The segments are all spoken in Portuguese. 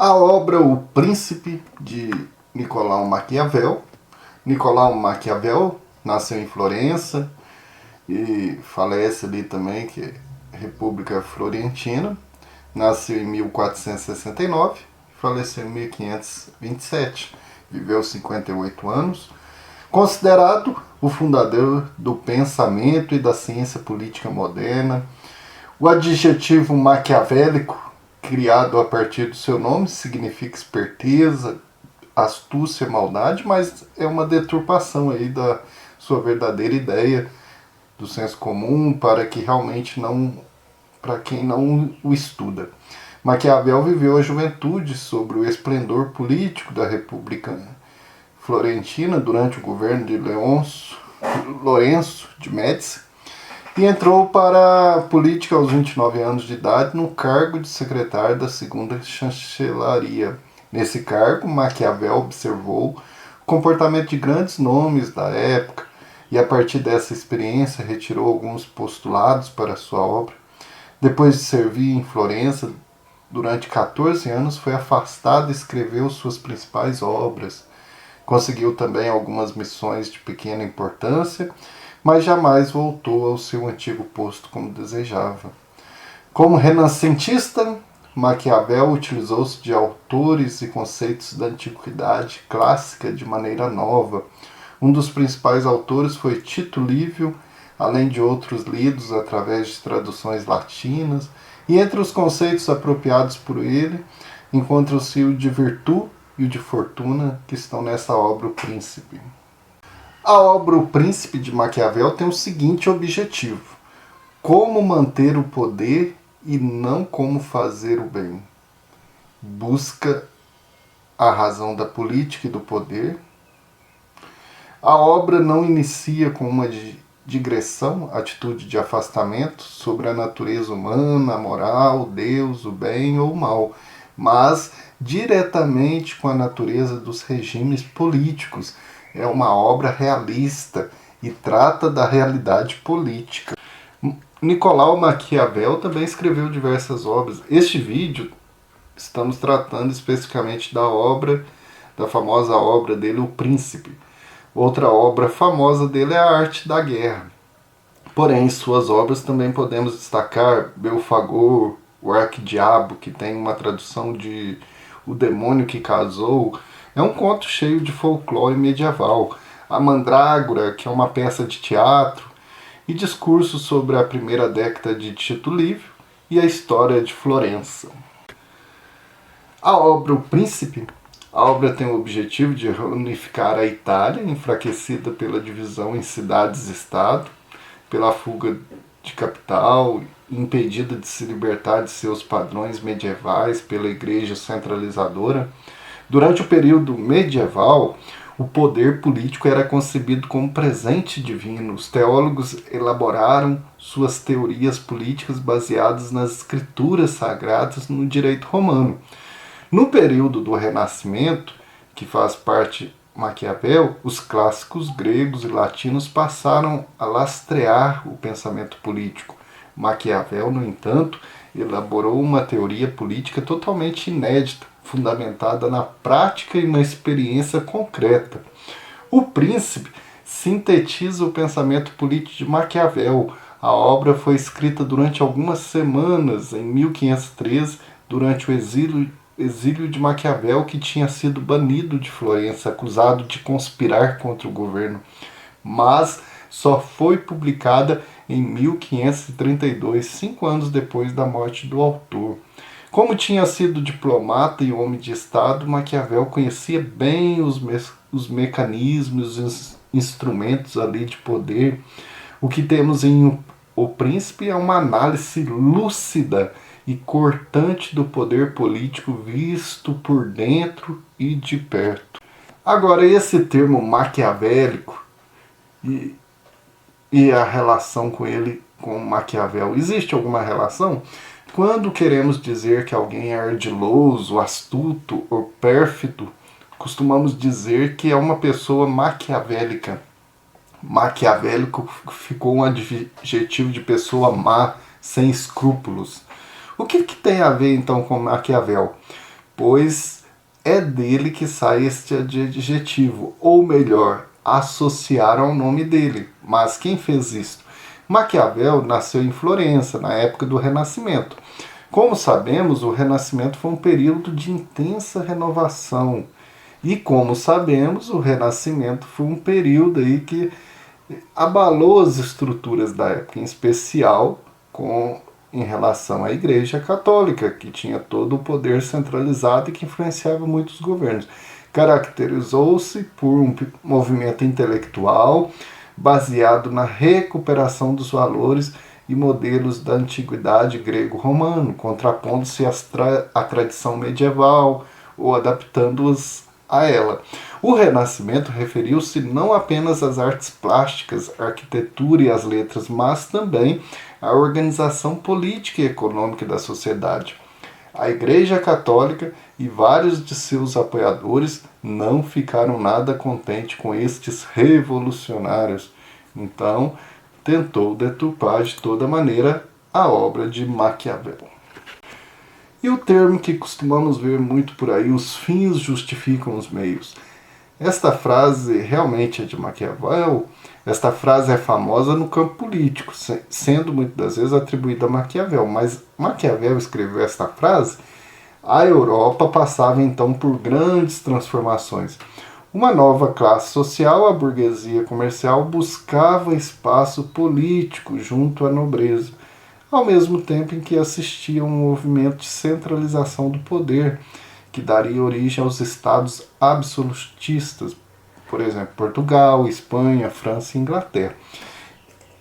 A obra O Príncipe, de Nicolau Maquiavel. Nicolau Maquiavel nasceu em Florença e falece ali também, que é República Florentina. Nasceu em 1469, faleceu em 1527. Viveu 58 anos. Considerado o fundador do pensamento e da ciência política moderna. O adjetivo maquiavélico, criado a partir do seu nome, significa esperteza, astúcia, maldade, mas é uma deturpação aí da sua verdadeira ideia do senso comum para que realmente não, para quem não o estuda. Maquiavel viveu a juventude sobre o esplendor político da República Florentina durante o governo de Lourenço de Médici e entrou para a política aos 29 anos de idade no cargo de secretário da segunda chancelaria. Nesse cargo, Maquiavel observou o comportamento de grandes nomes da época e, a partir dessa experiência, retirou alguns postulados para sua obra. Depois de servir em Florença durante 14 anos, foi afastado e escreveu suas principais obras. Conseguiu também algumas missões de pequena importância, mas jamais voltou ao seu antigo posto como desejava. Como renascentista, Maquiavel utilizou-se de autores e conceitos da antiguidade clássica de maneira nova. Um dos principais autores foi Tito Livio, além de outros lidos através de traduções latinas, e entre os conceitos apropriados por ele, encontra-se o de virtude e o de fortuna, que estão nessa obra O Príncipe. A obra O Príncipe de Maquiavel tem o seguinte objetivo: como manter o poder e não como fazer o bem. Busca a razão da política e do poder. A obra não inicia com uma digressão, atitude de afastamento sobre a natureza humana, a moral, Deus, o bem ou o mal, mas diretamente com a natureza dos regimes políticos. É uma obra realista e trata da realidade política. Nicolau Maquiavel também escreveu diversas obras. Este vídeo estamos tratando especificamente da famosa obra dele, O Príncipe. Outra obra famosa dele é A Arte da Guerra. Porém, em suas obras também podemos destacar Belfagor, O Arquidiabo, que tem uma tradução de O Demônio que Casou. É um conto cheio de folclore medieval. A Mandrágora, que é uma peça de teatro, e discursos sobre a primeira década de Tito Livio e a história de Florença. A obra O Príncipe, a obra tem o objetivo de reunificar a Itália, enfraquecida pela divisão em cidades-estado, pela fuga de capital, impedida de se libertar de seus padrões medievais pela Igreja centralizadora. Durante o período medieval, o poder político era concebido como presente divino. Os teólogos elaboraram suas teorias políticas baseadas nas escrituras sagradas no direito romano. No período do Renascimento, que faz parte Maquiavel, os clássicos gregos e latinos passaram a lastrear o pensamento político. Maquiavel, no entanto, elaborou uma teoria política totalmente inédita, fundamentada na prática e na experiência concreta. O Príncipe sintetiza o pensamento político de Maquiavel. A obra foi escrita durante algumas semanas, em 1513, durante o exílio de Maquiavel, que tinha sido banido de Florença, acusado de conspirar contra o governo. Mas só foi publicada em 1532, 5 anos depois da morte do autor. Como tinha sido diplomata e homem de Estado, Maquiavel conhecia bem os mecanismos, os instrumentos ali de poder. O que temos em O Príncipe é uma análise lúcida e cortante do poder político visto por dentro e de perto. Agora, esse termo maquiavélico e a relação com ele, com Maquiavel, existe alguma relação? Quando queremos dizer que alguém é ardiloso, astuto ou pérfido, costumamos dizer que é uma pessoa maquiavélica. Maquiavélico ficou um adjetivo de pessoa má, sem escrúpulos. O que tem a ver então com Maquiavel? pois é dele que sai este adjetivo, ou melhor, associaram ao nome dele. Mas quem fez isso? Maquiavel nasceu em Florença, na época do Renascimento. Como sabemos, o Renascimento foi um período de intensa renovação. E como sabemos, o Renascimento foi um período aí que abalou as estruturas da época, em especial em relação à Igreja Católica, que tinha todo o poder centralizado e que influenciava muitos governos. Caracterizou-se por um movimento intelectual baseado na recuperação dos valores e modelos da antiguidade grego-romano, contrapondo-se à tradição medieval ou adaptando-os a ela. O Renascimento referiu-se não apenas às artes plásticas, à arquitetura e às letras, mas também à organização política e econômica da sociedade. A Igreja Católica e vários de seus apoiadores não ficaram nada contentes com estes revolucionários. Então, tentou deturpar de toda maneira a obra de Maquiavel. E o termo que costumamos ver muito por aí, os fins justificam os meios. Esta frase realmente é de Maquiavel. Esta frase é famosa no campo político, sendo muitas das vezes atribuída a Maquiavel. Mas Maquiavel escreveu esta frase, a Europa passava então por grandes transformações. Uma nova classe social, a burguesia comercial, buscava espaço político junto à nobreza, ao mesmo tempo em que assistia a um movimento de centralização do poder, que daria origem aos estados absolutistas, por exemplo, Portugal, Espanha, França e Inglaterra.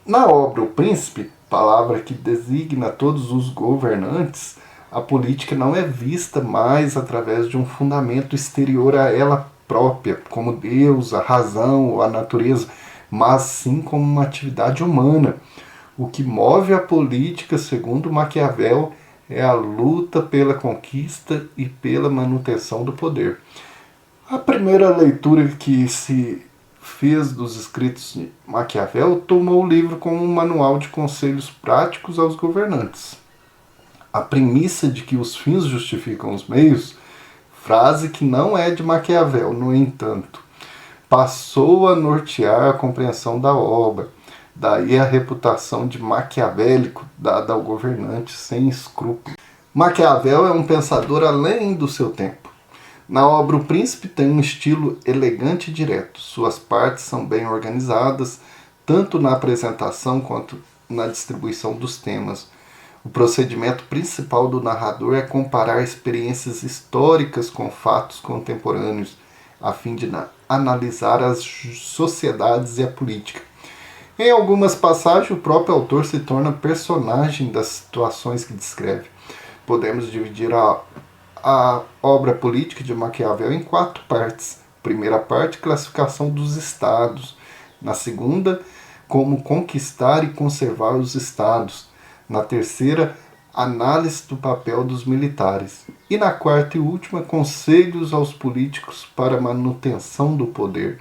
Na obra O Príncipe, palavra que designa todos os governantes, a política não é vista mais através de um fundamento exterior a ela própria, como Deus, a razão ou a natureza, mas sim como uma atividade humana. O que move a política, segundo Maquiavel, é a luta pela conquista e pela manutenção do poder. A primeira leitura que se fez dos escritos de Maquiavel tomou o livro como um manual de conselhos práticos aos governantes. A premissa de que os fins justificam os meios, frase que não é de Maquiavel, no entanto, passou a nortear a compreensão da obra. Daí a reputação de maquiavélico dada ao governante sem escrúpulos. Maquiavel é um pensador além do seu tempo. Na obra O Príncipe tem um estilo elegante e direto. Suas partes são bem organizadas, tanto na apresentação quanto na distribuição dos temas. O procedimento principal do narrador é comparar experiências históricas com fatos contemporâneos, a fim de analisar as sociedades e a política. Em algumas passagens, o próprio autor se torna personagem das situações que descreve. Podemos dividir a obra política de Maquiavel em 4 partes. Primeira parte, classificação dos estados. Na segunda, como conquistar e conservar os estados. Na terceira, análise do papel dos militares. E na quarta e última, conselhos aos políticos para a manutenção do poder.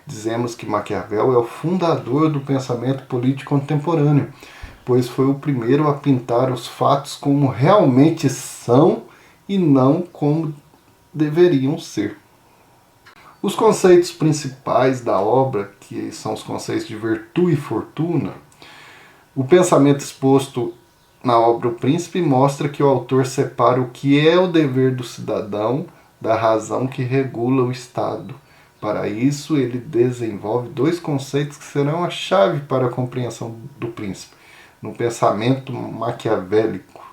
Dizemos que Maquiavel é o fundador do pensamento político contemporâneo, pois foi o primeiro a pintar os fatos como realmente são e não como deveriam ser. Os conceitos principais da obra, que são os conceitos de virtude e fortuna, o pensamento exposto na obra O Príncipe mostra que o autor separa o que é o dever do cidadão da razão que regula o Estado. Para isso, ele desenvolve 2 conceitos que serão a chave para a compreensão do príncipe, no pensamento maquiavélico.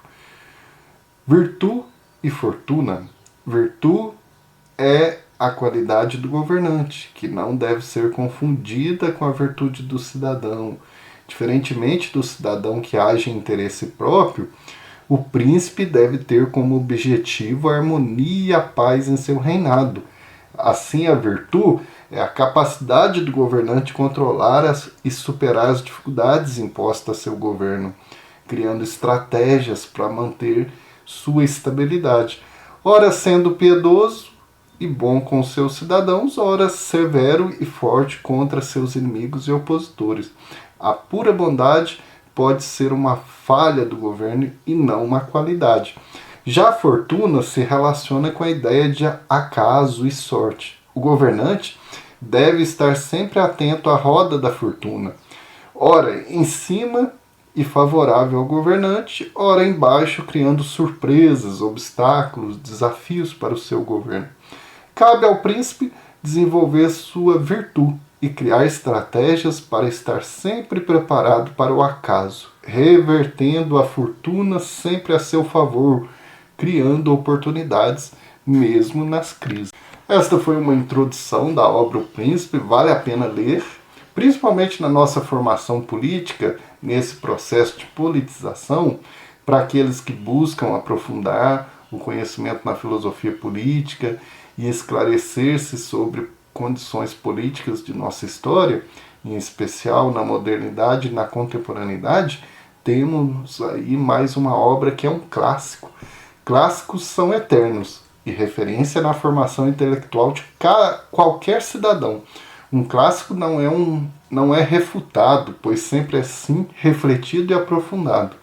Virtude e fortuna. Virtude é a qualidade do governante, que não deve ser confundida com a virtude do cidadão. Diferentemente do cidadão que age em interesse próprio, o príncipe deve ter como objetivo a harmonia e a paz em seu reinado. Assim, a virtude é a capacidade do governante controlar e superar as dificuldades impostas a seu governo, criando estratégias para manter sua estabilidade, ora sendo piedoso e bom com seus cidadãos, ora severo e forte contra seus inimigos e opositores. A pura bondade pode ser uma falha do governo e não uma qualidade. Já a fortuna se relaciona com a ideia de acaso e sorte. O governante deve estar sempre atento à roda da fortuna, ora em cima e favorável ao governante, ora embaixo, criando surpresas, obstáculos, desafios para o seu governo. Cabe ao príncipe desenvolver sua virtude e criar estratégias para estar sempre preparado para o acaso, revertendo a fortuna sempre a seu favor, criando oportunidades mesmo nas crises. Esta foi uma introdução da obra O Príncipe, vale a pena ler, principalmente na nossa formação política, nesse processo de politização, para aqueles que buscam aprofundar o conhecimento na filosofia política e esclarecer-se sobre condições políticas de nossa história, em especial na modernidade e na contemporaneidade. Temos aí mais uma obra que é um clássico. Clássicos são eternos e referência na formação intelectual de qualquer cidadão. Um clássico não é refutado, pois sempre é sim refletido e aprofundado.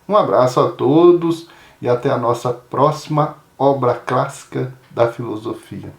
Um abraço a todos e até a nossa próxima obra clássica da filosofia.